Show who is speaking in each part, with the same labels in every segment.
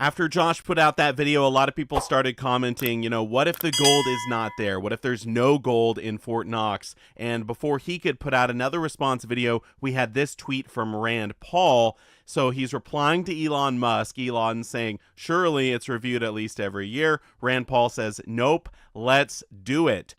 Speaker 1: After Josh put out that video, a lot of people started commenting, you know, what if the gold is not there? What if there's no gold in Fort Knox? And before he could put out another response video, we had this tweet from Rand Paul. So he's replying to Elon Musk. Elon saying, surely it's reviewed at least every year. Rand Paul says, nope, let's do it.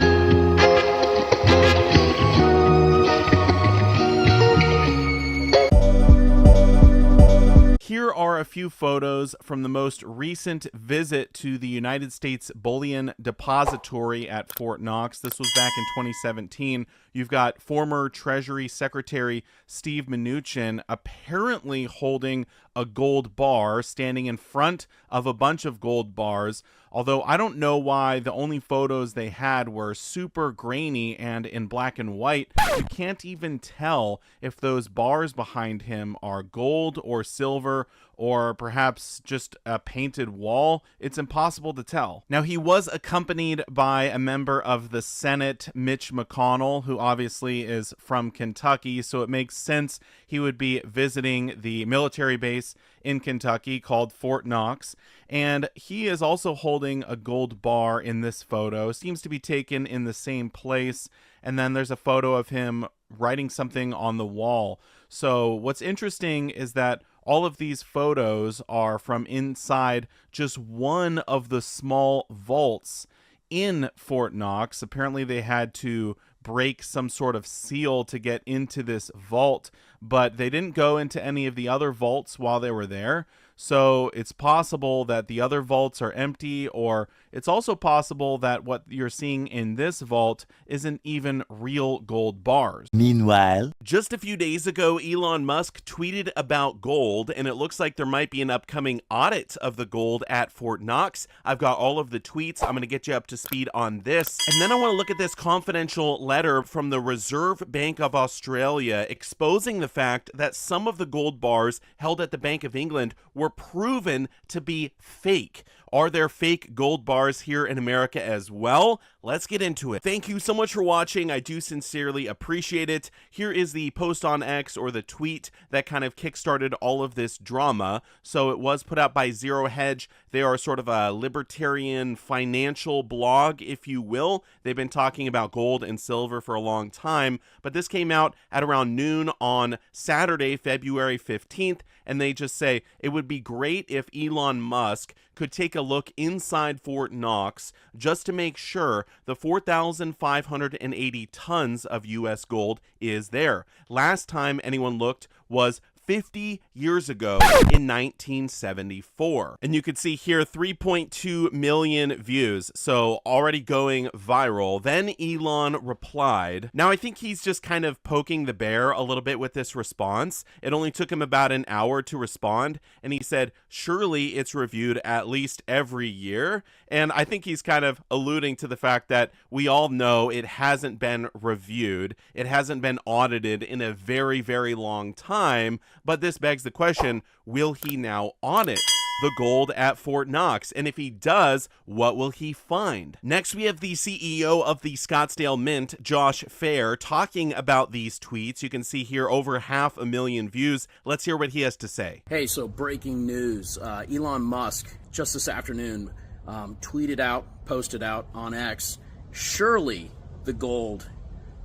Speaker 1: Here are a few photos from the most recent visit to the United States Bullion Depository at Fort Knox. This was back in 2017. You've got former Treasury Secretary Steve Mnuchin apparently holding a gold bar, standing in front of a bunch of gold bars. Although I don't know why the only photos they had were super grainy and in black and white. You can't even tell if those bars behind him are gold or silver or perhaps just a painted wall. It's impossible to tell. Now, he was accompanied by a member of the Senate, Mitch McConnell, who obviously is from Kentucky, so it makes sense he would be visiting the military base in Kentucky called Fort Knox. And he is also holding a gold bar in this photo. Seems to be taken in the same place. And then there's a photo of him writing something on the wall. So what's interesting is that all of these photos are from inside just one of the small vaults in Fort Knox. Apparently they had to break some sort of seal to get into this vault, but they didn't go into any of the other vaults while they were there. So it's possible that the other vaults are empty, or it's also possible that what you're seeing in this vault isn't even real gold bars.
Speaker 2: Meanwhile,
Speaker 1: just a few days ago, Elon Musk tweeted about gold, and it looks like there might be an upcoming audit of the gold at Fort Knox. I've got all of the tweets. I'm going to get you up to speed on this. And then I want to look at this confidential letter from the Reserve Bank of Australia exposing the fact that some of the gold bars held at the Bank of England were proven to be fake. Are there fake gold bars here in America as well? Let's get into it. Thank you so much for watching. I do sincerely appreciate it. Here is the post on X, or the tweet that kind of kickstarted all of this drama. So it was put out by Zero Hedge. They are sort of a libertarian financial blog, if you will. They've been talking about gold and silver for a long time, but this came out at around noon on Saturday, February 15th, and they just say it would be great if Elon Musk could take a look inside Fort Knox just to make sure the 4,580 tons of U.S. gold is there. Last time anyone looked was 50 years ago in 1974. And you can see here 3.2 million views, so already going viral. Then Elon replied. Now I think he's just kind of poking the bear a little bit with this response. It only took him about an hour to respond, and he said, surely it's reviewed at least every year. And I think he's kind of alluding to the fact that we all know it hasn't been reviewed. It hasn't been audited in a very, very long time. But this begs the question, will he now audit the gold at Fort Knox? And if he does, what will he find? Next, we have the CEO of the Scottsdale Mint, Josh Fair, talking about these tweets. You can see here over 500,000 views. Let's hear what he has to say.
Speaker 3: Hey, so breaking news. Elon Musk, just this afternoon, tweeted out, posted out on X, surely the gold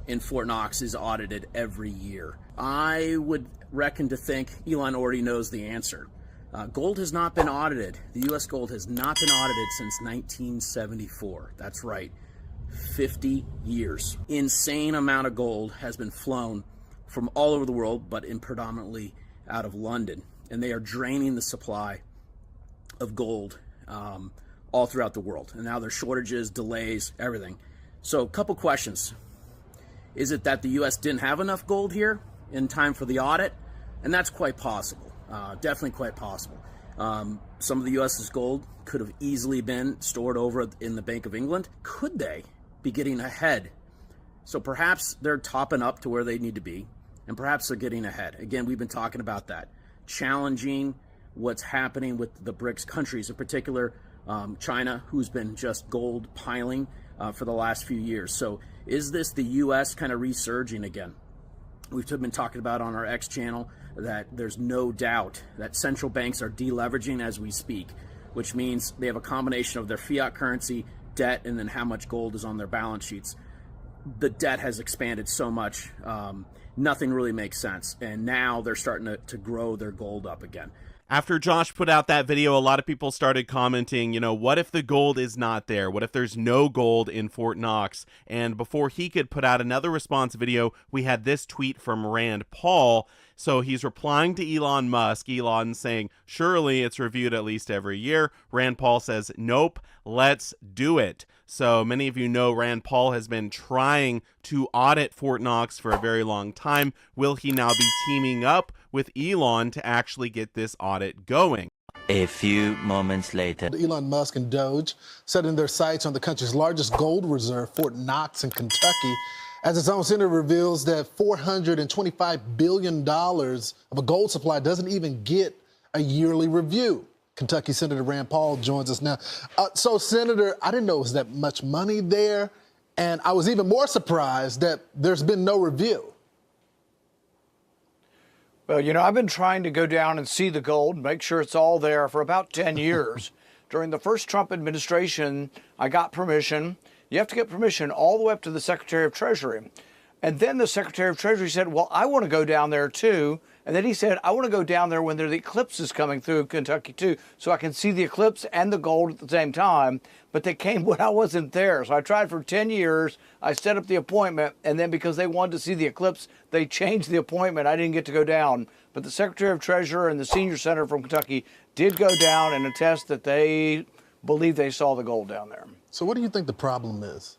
Speaker 3: in Fort Knox is audited every year. I would reckon to think Elon already knows the answer. Gold has not been audited. The U.S. gold has not been audited since 1974. That's right, 50 years. Insane amount of gold has been flown from all over the world, but in predominantly out of London. And they are draining the supply of gold all throughout the world. And now there's shortages, delays, everything. So a couple questions. Is it that the U.S. didn't have enough gold here in time for the audit? And that's quite possible, definitely quite possible. Some of the U.S.'s gold could have easily been stored over in the Bank of England. Could they be getting ahead? So perhaps they're topping up to where they need to be, and perhaps they're getting ahead. Again, we've been talking about that, challenging what's happening with the BRICS countries, in particular China, who's been just gold piling for the last few years. So is this the U.S. kind of resurging again? We've been talking about on our X channel that there's no doubt that central banks are deleveraging as we speak, which means they have a combination of their fiat currency, debt, and then how much gold is on their balance sheets. The debt has expanded so much, nothing really makes sense. And now they're starting to grow their gold up again.
Speaker 1: After Josh put out that video, a lot of people started commenting, you know, what if the gold is not there? What if there's no gold in Fort Knox? And before he could put out another response video, we had this tweet from Rand Paul. So he's replying to Elon Musk. Elon saying, surely it's reviewed at least every year. Rand Paul says, nope, let's do it. So many of you know Rand Paul has been trying to audit Fort Knox for a very long time. Will he now be teaming up with Elon to actually get this audit going?
Speaker 2: A few moments later.
Speaker 4: Elon Musk and Doge setting their sights on the country's largest gold reserve, Fort Knox in Kentucky, as its own senator reveals that $425 billion of a gold supply doesn't even get a yearly review. Kentucky Senator Rand Paul joins us now. So, Senator, I didn't know it was that much money there, and I was even more surprised that there's been no review.
Speaker 5: Well, you know, I've been trying to go down and see the gold, make sure it's all there for about 10 years. During the first Trump administration, I got permission. You have to get permission all the way up to the Secretary of Treasury. And then the Secretary of Treasury said, well, I want to go down there too. And then he said, I want to go down there when the eclipse is coming through Kentucky too, so I can see the eclipse and the gold at the same time. But they came when I wasn't there. So I tried for 10 years. I set up the appointment. And then because they wanted to see the eclipse, they changed the appointment. I didn't get to go down. But the Secretary of Treasury and the senior senator from Kentucky did go down and attest that they believe they saw the gold down there.
Speaker 4: So what do you think the problem is?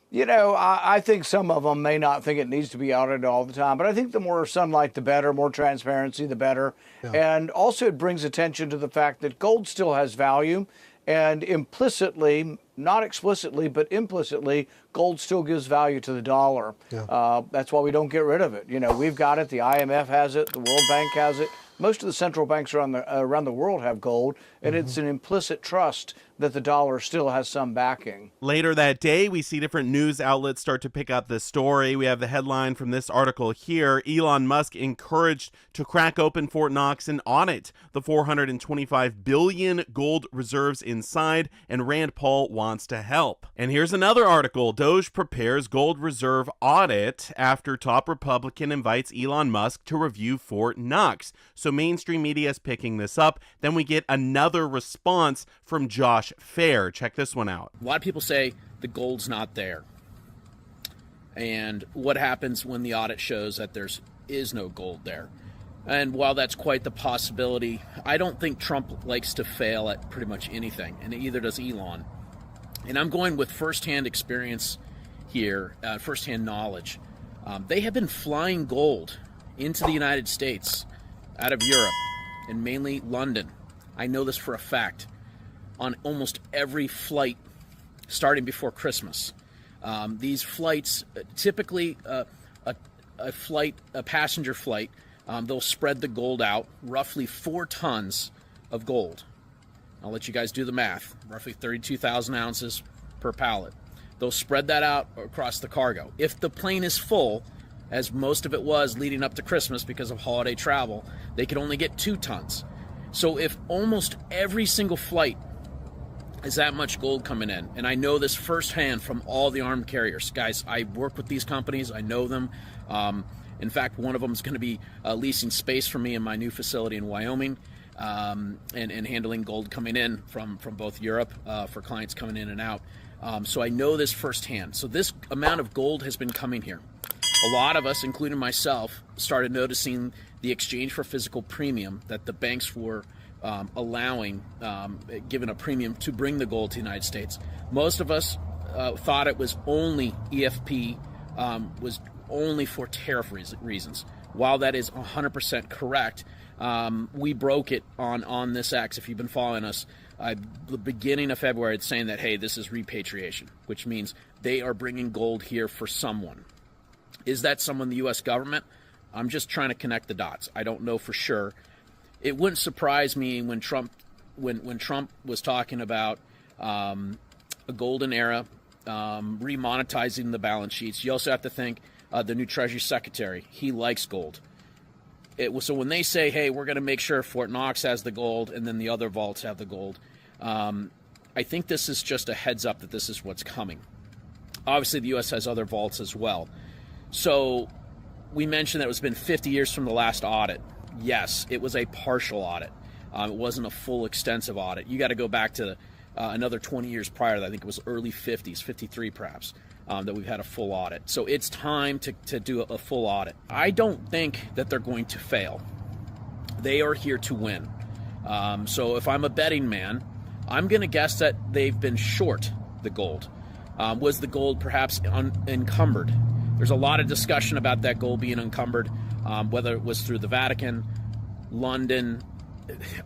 Speaker 5: You know, I think some of them may not think it needs to be audited all the time, but I think the more sunlight, the better, more transparency, the better. Yeah. And also it brings attention to the fact that gold still has value, and implicitly, not explicitly, but implicitly, gold still gives value to the dollar. Yeah. That's why we don't get rid of it. You know, we've got it, the IMF has it, the World Bank has it. Most of the central banks around the world have gold, and it's an implicit trust that the dollar still has some backing.
Speaker 1: Later that day, we see different news outlets start to pick up the story. We have the headline from this article here. Elon Musk encouraged to crack open Fort Knox and audit the 425 billion gold reserves inside, and Rand Paul wants to help. And here's another article. Doge prepares gold reserve audit after top Republican invites Elon Musk to review Fort Knox. So mainstream media is picking this up. Then we get another response from Josh Fair. Check this one out.
Speaker 3: A lot of people say the gold's not there. And what happens when the audit shows that there is no gold there? And while that's quite the possibility, I don't think Trump likes to fail at pretty much anything, and either does Elon. And I'm going with firsthand experience here, firsthand knowledge. They have been flying gold into the United States out of Europe, and mainly London. I know this for a fact. On almost every flight starting before Christmas. These flights, typically a passenger flight, they'll spread the gold out, roughly 4 tons of gold. I'll let you guys do the math, roughly 32,000 ounces per pallet. They'll spread that out across the cargo. If the plane is full, as most of it was leading up to Christmas because of holiday travel, they could only get 2 tons. So if almost every single flight is that much gold coming in, and I know this firsthand from all the armed carriers. Guys, I work with these companies. I know them. In fact, one of them is going to be leasing space for me in my new facility in Wyoming, and handling gold coming in from both Europe for clients coming in and out. So I know this firsthand. So this amount of gold has been coming here. A lot of us, including myself, started noticing the exchange for physical premium that the banks were allowing, given a premium to bring the gold to the United States. Most of us thought it was only EFP, was only for tariff reasons. While that is 100% correct, we broke it on this X. If you've been following us, the beginning of February, it's saying that, hey, this is repatriation, which means they are bringing gold here for someone. Is that someone the U.S. government? I'm just trying to connect the dots. I don't know for sure. It wouldn't surprise me when Trump was talking about a golden era, remonetizing the balance sheets. You also have to think the new Treasury Secretary. He likes gold. So when they say, hey, we're going to make sure Fort Knox has the gold and then the other vaults have the gold, I think this is just a heads up that this is what's coming. Obviously, the U.S. has other vaults as well. So we mentioned that it's been 50 years from the last audit. Yes, it was a partial audit. It wasn't a full extensive audit. You got to go back to another 20 years prior to that. I think it was early 50s, 53 perhaps, that we've had a full audit. So it's time to do a full audit. I don't think that they're going to fail. They are here to win. So if I'm a betting man, I'm going to guess that they've been short the gold. Was the gold perhaps encumbered? There's a lot of discussion about that gold being encumbered, whether it was through the Vatican, London.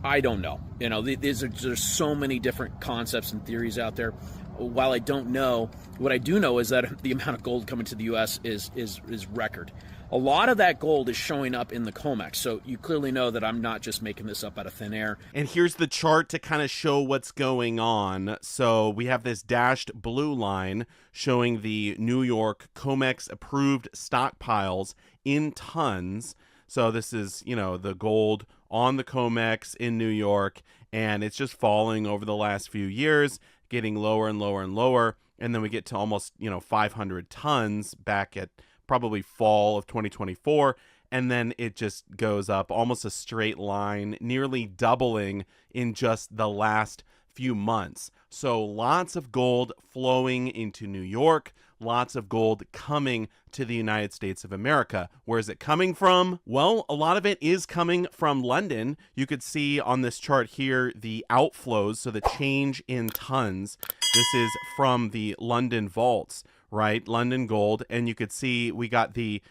Speaker 3: I don't know. You know, there's so many different concepts and theories out there. While I don't know, what I do know is that the amount of gold coming to the U.S. is record. A lot of that gold is showing up in the COMEX, so you clearly know that I'm not just making this up out of thin air.
Speaker 1: And here's the chart to kind of show what's going on. So we have this dashed blue line showing the New York COMEX approved stockpiles in tons. So this is, you know, the gold on the COMEX in New York, and it's just falling over the last few years, getting lower and lower and lower. And then we get to almost, 500 tons back at probably fall of 2024, and then it just goes up almost a straight line, nearly doubling in just the last few months. So lots of gold flowing into New York, lots of gold coming to the United States of America. Where is it coming from? Well, a lot of it is coming from London. You could see on this chart here the outflows, so the change in tons. This is from the London vaults, right? London gold. And you could see we got the,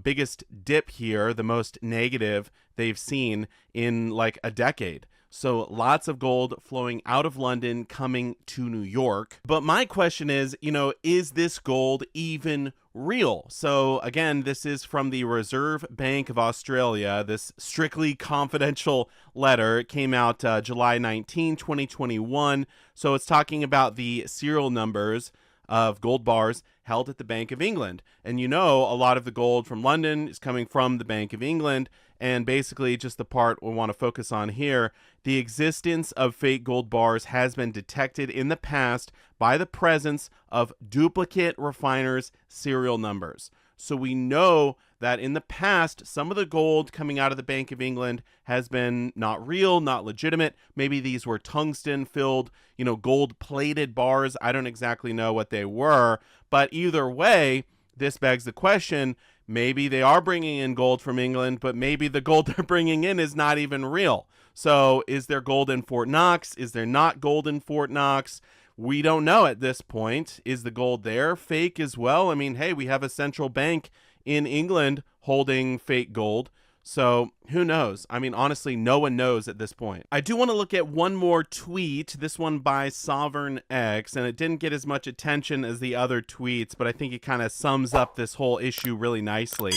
Speaker 1: biggest dip here, the most negative they've seen in like a decade. So lots of gold flowing out of London, coming to New York. But my question is, is this gold even real? So again, this is from the Reserve Bank of Australia, this strictly confidential letter. It came out July 19, 2021. So it's talking about the serial numbers of gold bars held at the Bank of England. And a lot of the gold from London is coming from the Bank of England. And basically just the part we want to focus on here, the existence of fake gold bars has been detected in the past by the presence of duplicate refiners' serial numbers. So we know that in the past, some of the gold coming out of the Bank of England has been not real, not legitimate. Maybe these were tungsten-filled, gold-plated bars. I don't exactly know what they were. But either way, this begs the question, maybe they are bringing in gold from England, but maybe the gold they're bringing in is not even real. So is there gold in Fort Knox? Is there not gold in Fort Knox? We don't know at this point. Is the gold there fake as well? I mean, hey, we have a central bank in England holding fake gold. So who knows? I mean, honestly, no one knows at this point. I do want to look at one more tweet, this one by Sovereign X, and it didn't get as much attention as the other tweets, but I think it kind of sums up this whole issue really nicely.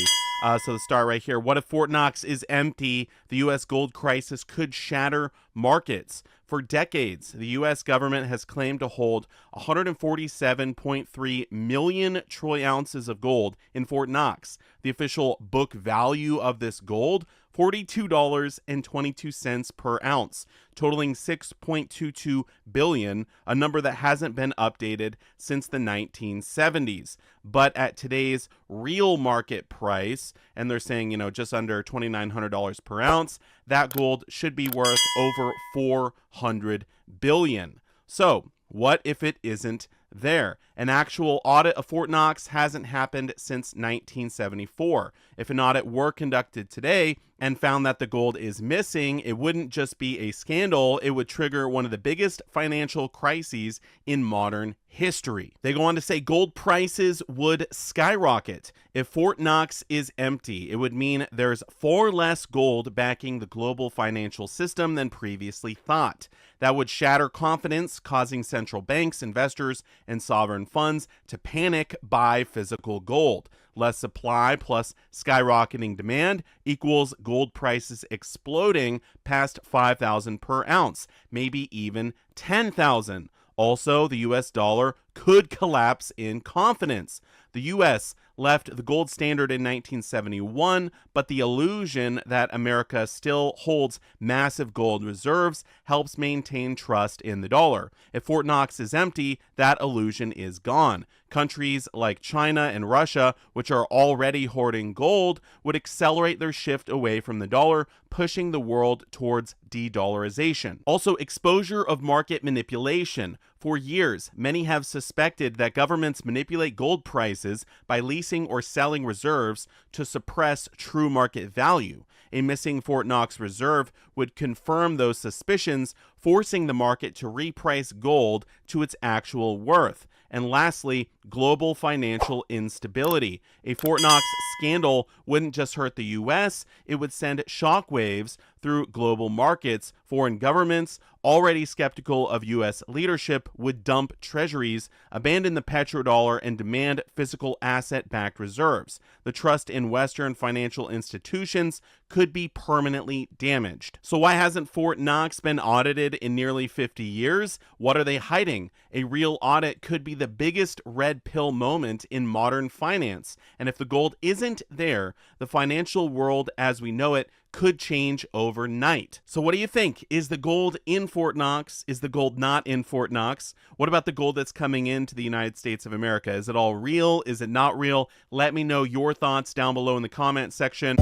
Speaker 1: So the start right here. What if Fort Knox is empty? The U.S. gold crisis could shatter markets. For decades, the U.S. government has claimed to hold 147.3 million troy ounces of gold in Fort Knox. The official book value of this gold, $42.22 per ounce, totaling $6.22 billion, a number that hasn't been updated since the 1970s. But at today's real market price, and they're saying, just under $2,900 per ounce, that gold should be worth over $400 billion. So what if it isn't there? An actual audit of Fort Knox hasn't happened since 1974. If an audit were conducted today and found that the gold is missing, it wouldn't just be a scandal, it would trigger one of the biggest financial crises in modern history. They go on to say gold prices would skyrocket. If Fort Knox is empty, it would mean there's far less gold backing the global financial system than previously thought. That would shatter confidence, causing central banks, investors, and sovereign funds to panic buy physical gold. Less supply plus skyrocketing demand equals gold prices exploding past $5,000 per ounce, maybe even $10,000. Also, the US dollar could collapse in confidence. The U.S. left the gold standard in 1971, but the illusion that America still holds massive gold reserves helps maintain trust in the dollar. If Fort Knox is empty, that illusion is gone. Countries like China and Russia, which are already hoarding gold, would accelerate their shift away from the dollar, pushing the world towards de-dollarization. Also, exposure of market manipulation. For years, many have suspected that governments manipulate gold prices by leasing or selling reserves to suppress true market value. A missing Fort Knox reserve would confirm those suspicions, forcing the market to reprice gold to its actual worth. And lastly, global financial instability. A Fort Knox scandal wouldn't just hurt the U.S., it would send shockwaves through global markets. Foreign governments, already skeptical of U.S. leadership, would dump treasuries, abandon the petrodollar, and demand physical asset-backed reserves. The trust in Western financial institutions could be permanently damaged. So why hasn't Fort Knox been audited in nearly 50 years? What are they hiding? A real audit could be the biggest red pill moment in modern finance. And if the gold isn't there, the financial world as we know it could change overnight. So what do you think? Is the gold in Fort Knox? Is the gold not in Fort Knox? What about the gold that's coming into the United States of America? Is it all real? Is it not real? Let me know your thoughts down below in the comment section.